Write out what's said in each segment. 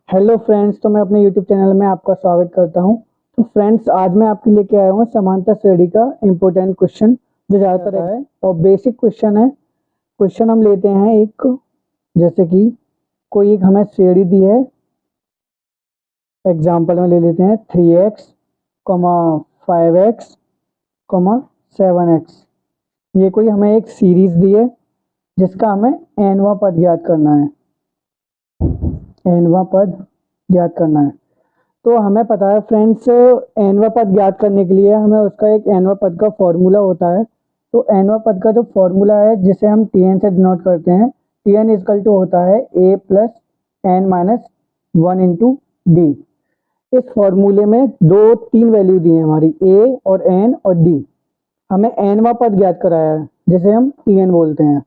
Hello friends, तो मैं अपने यूट्यूब चैनल में आपका स्वागत करता हूं। तो फ्रेंड्स, आज मैं आपके लेके आया हूं समांतर श्रेणी का इम्पोर्टेंट क्वेश्चन जो ज़्यादातर है और बेसिक क्वेश्चन है। क्वेश्चन हम लेते हैं एक, जैसे कि कोई एक हमें श्रेणी दी है। एग्जांपल में ले लेते हैं 3x, 5x, 7x। ये कोई हमें एक सीरीज दी है जिसका हमें nवां पद ज्ञात करना है। nवां पद ज्ञात करना है। तो हमें पता है फ्रेंड्स, nवां पद ज्ञात करने के लिए हमें उसका एक nवां पद का फॉर्मूला होता है। तो nवां पद का जो फॉर्मूला है जिसे हम tn से डिनोट करते हैं, tn इक्वल टू होता है a plus n minus 1 into D. इस फॉर्मूले में दो तीन वैल्यू दी है हमारी a और n और d। हमें nवां पद ज्ञात कराया है जिसे हम tn बोलते हैं।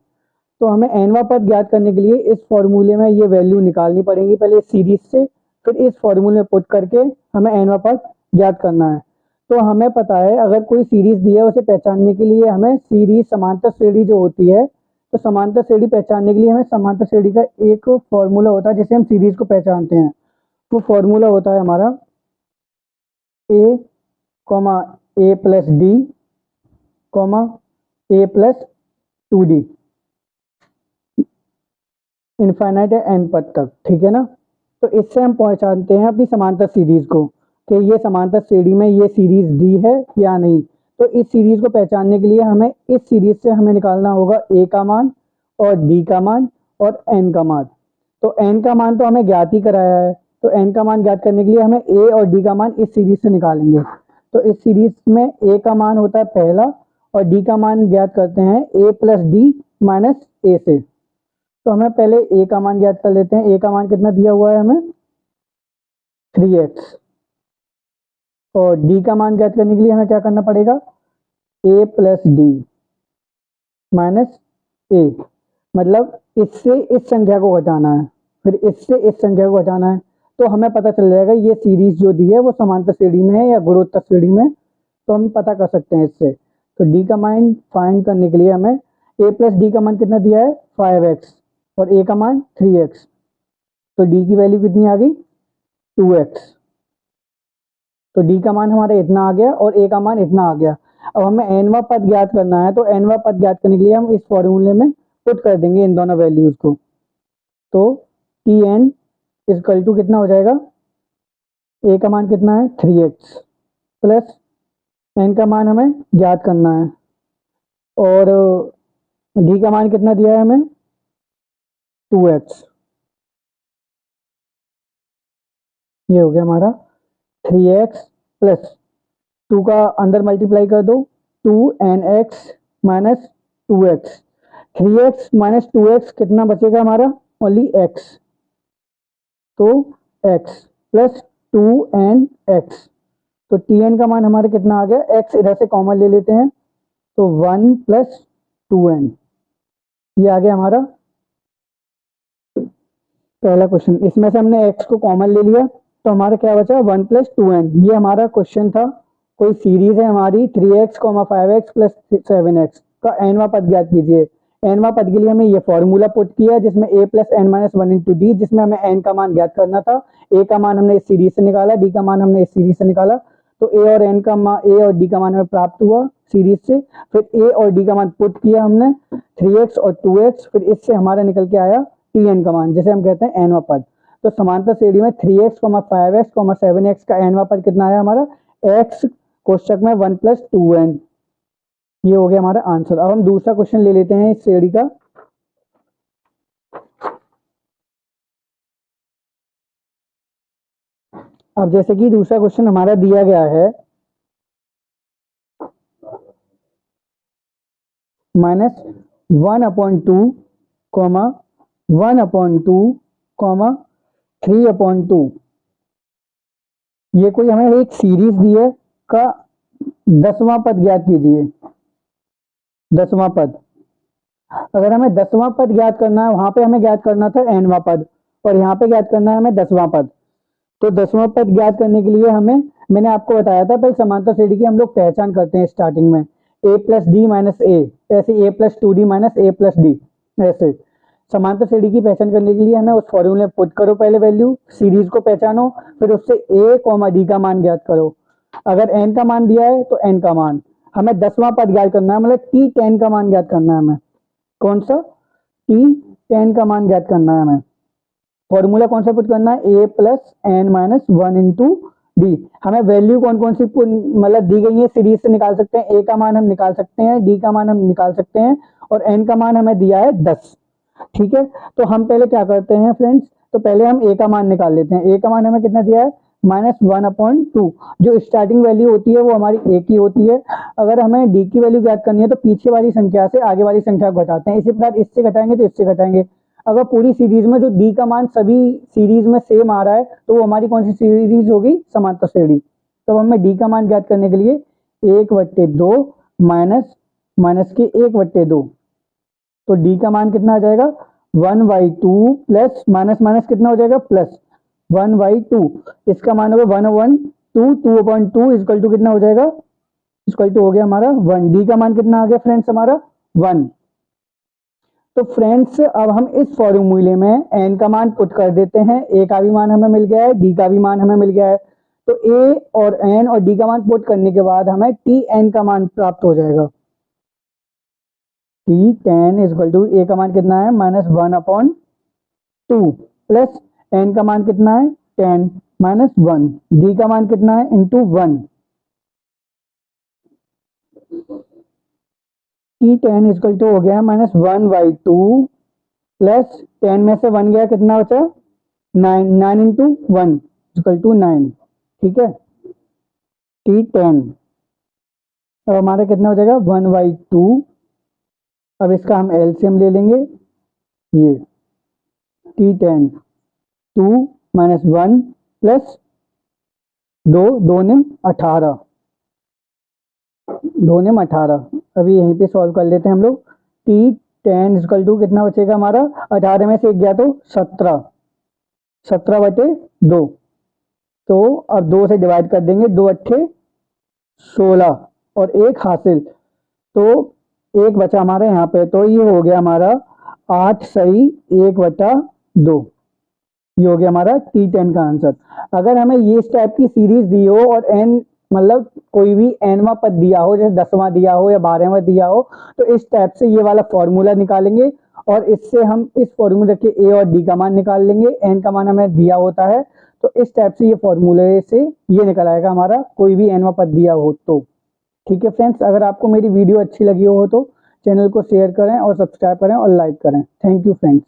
तो हमें nवां पद ज्ञात करने के लिए इस फॉर्मूले में ये वैल्यू निकालनी पड़ेगी पहले इस सीरीज से, फिर इस फॉर्मूले में पुट करके हमें nवां पद ज्ञात करना है। तो हमें पता है अगर कोई सीरीज दी है उसे पहचानने के लिए हमें सीरीज समांतर श्रेणी जो होती है, तो समांतर श्रेणी पहचानने के लिए हमें समांतर श्रेणी का एक फॉर्मूला होता है जिसे हम सीरीज को पहचानते हैं। वो फॉर्मूला होता है हमारा a, a plus D, a plus 2d, infinite है n पद तक, ठीक है ना। तो इससे हम पहचानते हैं अपनी समांतर सीरीज को कि ये समांतर श्रेणी में ये सीरीज दी है या नहीं। तो इस सीरीज को पहचानने के लिए हमें इस सीरीज से हमें निकालना होगा a का मान और d का मान और n का मान। तो n का मान तो हमें ज्ञात ही कराया है, तो n का मान ज्ञात करने के लिए हमें a और d का मान इस सीरीज से निकालेंगे। तो इस सीरीज में a का मान होता है पहला और d का मान ज्ञात करते हैं a plus D minus a से। तो हमें पहले a का मान ज्ञात कर लेते हैं। a का मान कितना दिया हुआ है हमें 3x, और d का मान ज्ञात करने के लिए हमें क्या करना पड़ेगा a plus D minus a, मतलब इससे इस संख्या को घटाना है, फिर इससे इस संख्या को घटाना है। तो हमें पता चल जाएगा ये सीरीज जो दी है वो समांतर श्रेणी में है या गुणोत्तर श्रेणी में। तो हम पता कर सकते हैं इससे। तो d का मान फाइंड करने के लिए हमें a प्लस डी का मान कितना दिया है 5x और a का मान 3x। तो d की वैल्यू कितनी आ गई 2x। तो d का मान हमारा इतना आ गया और a का मान इतना आ गया। अब हमें nवां पद ज्ञात करना है, तो nवां पद ज्ञात करने के लिए हम इस फॉर्मूले में पुट कर देंगे इन दोनों वैल्यूज को। तो tn इक्वल टू कितना हो जाएगा, a का मान कितना है 3x प्लस n का मान हमें ज्ञात करना है और d का मान कितना दिया है हमें 2x। ये हो गया हमारा 3x प्लस 2 का अंदर मल्टीप्लाई कर दो 2nx minus 2x। 3x minus 2x कितना बचेगा हमारा ओनली x। तो x प्लस 2nx। तो tn का मान हमारे कितना आ गया, x इधर से कॉमन ले लेते हैं तो 1 प्लस 2n। ये आ गया हमारा पहला क्वेश्चन। इसमें से हमने x को कॉमन ले लिया तो हमारा क्या बचा 1 प्लस 2n। ये हमारा क्वेश्चन था। कोई सीरीज है हमारी 3x, 5x प्लस 7x का nवां पद ज्ञात कीजिए। nवां पद के लिए हमें ये फॉर्मूला पुट किया जिसमें a plus n minus 1 into D, जिसमें हमें n का मान ज्ञात करना था। a का मान हमने इस सीरीज से निकाला, d का मान हमने इस सीरीज से निकाला। तो a और d का मान हमें प्राप्त हुआ सीरीज से। फिर a और d का मान पुट किया हमने 3x और 2x, फिर इससे हमारा निकल के आया tn का मान जिसे हम कहते हैं nवां पद। तो समांतर श्रेणी में 3x, 5x, 7x का nवां पद कितना आया हमारा x कोष्टक में 1 प्लस 2n। ये हो गया हमारा आंसर। अब हम दूसरा क्वेश्चन ले लेते हैं इस श्रेणी का। अब जैसे कि दूसरा क्वेश्चन हमारा दिया गया है माइनस 1/2, 1/2, 3/2। ये कोई हमें एक सीरीज दी है का 10वां पद ज्ञात कीजिए। 10वां पद, अगर हमें 10वां पद ज्ञात करना है, वहां पे हमें ज्ञात करना था nवां पद और यहाँ पे ज्ञात करना है हमें 10वां पद। तो 10वां पद ज्ञात करने के लिए हमें, मैंने आपको बताया था पहले समांतर श्रेणी की हम लोग पहचान करते हैं स्टार्टिंग में a प्लस डी माइनस ए, ऐसे a plus 2d minus a plus D, ऐसे समांतर श्रेणी की पहचान करने के लिए हमें उस फॉर्मूले में पुट करो पहले वैल्यू, सीरीज को पहचानो, फिर उससे a, d का मान ज्ञात करो। अगर n का मान दिया है तो n का मान, हमें 10वां पद ज्ञात करना है, मतलब t10 का मान ज्ञात करना है हमें। कौन सा? t10 का मान ज्ञात करना है हमें। फॉर्मूला कौन सा पुट करना है? a plus n minus 1 into D. हमें वैल्यू कौन कौन सी मतलब दी गई है सीरीज से निकाल सकते हैं। a का मान हम निकाल सकते हैं, d का मान हम निकाल सकते हैं, और n का मान हमें दिया है 10। ठीक है, तो हम पहले क्या करते हैं फ्रेंड्स, तो पहले हम a का मान निकाल लेते हैं। a का मान हमें कितना दिया है? -1/2। जो स्टार्टिंग वैल्यू होती है वो हमारी a की होती है। अगर हमें d की वैल्यू ज्ञात करनी है तो पीछे वाली संख्या से आगे वाली संख्या को घटाते हैं। इसी प्रकार इससे घटाएंगे तो इससे घटाएंगे। अगर पूरी सीरीज में जो d का मान सभी सीरीज में सेम आ रहा है तो वो हमारी कौन सी सीरीज होगी? समांतर श्रेणी। तो हमें d का मान ज्ञात करने के लिए 1/2 माइनस के 1/2, तो d का मान कितना आ जाएगा? 1/2 प्लस माइनस माइनस कितना हो जाएगा? प्लस 1/2। इसका मान होगा 1/2, 2/2 इक्वल टू कितना हो जाएगा? इक्वल टू हो गया हमारा 1। d का मान कितना आ गया फ्रेंड्स? हमारा 1। तो फ्रेंड्स अब हम इस फॉर्मूले में n का मान पुट कर देते हैं। a का भी मान हमें मिल गया है, d का भी मान हमें मिल गया है। तो a और n और d का मान पुट करने के बाद हमें tn का मान प्राप्त हो जाएगा। t10 इक्वल टू a का मान कितना है? -1/2 प्लस n का मान कितना है? 10 माइनस 1। d का मान कितना है? इंटू 1। t10 इक्वल टू हो गया -1/2 प्लस 10 में से 1 गया, कितना बचा? 9। 9 इंटू 1 इक्वल टू 9। ठीक है, t10 अब हमारा कितना हो जाएगा? 1/2। अब इसका हम एलसीएम ले लेंगे। ये t10 2 माइनस 1 प्लस 2, 2 ने 18, 2 ने 18। अभी यहीं पे सॉल्व कर लेते हैं हम लोग। t10 इक्वल टू कितना बचेगा हमारा? 18 में से 1 गया तो 17, 17/2। तो अब 2 से डिवाइड कर देंगे, 2 अट्ठे 16 और 1 हासिल, तो 1 बचा हमारा यहाँ पे। तो ये हो गया हमारा 8 सही 1/2। ये हो गया हमारा t10 का आंसर। अगर हमें ये इस टाइप की सीरीज दी हो और n मतलब कोई भी nवां पद दिया हो, जैसे 10वां दिया हो या 12वां दिया हो, तो इस टाइप से ये वाला फॉर्मूला निकालेंगे और इससे हम इस फॉर्मूले के a और d का मान निकाल लेंगे। n का मान हमें दिया होता है, तो इस टाइप से ये फॉर्मूले से ये निकल आएगा हमारा, कोई भी nवां पद दिया हो तो। ठीक है फ्रेंड्स, अगर आपको मेरी वीडियो अच्छी लगी हो तो चैनल को शेयर करें और सब्सक्राइब करें और लाइक करें। Thank you friends.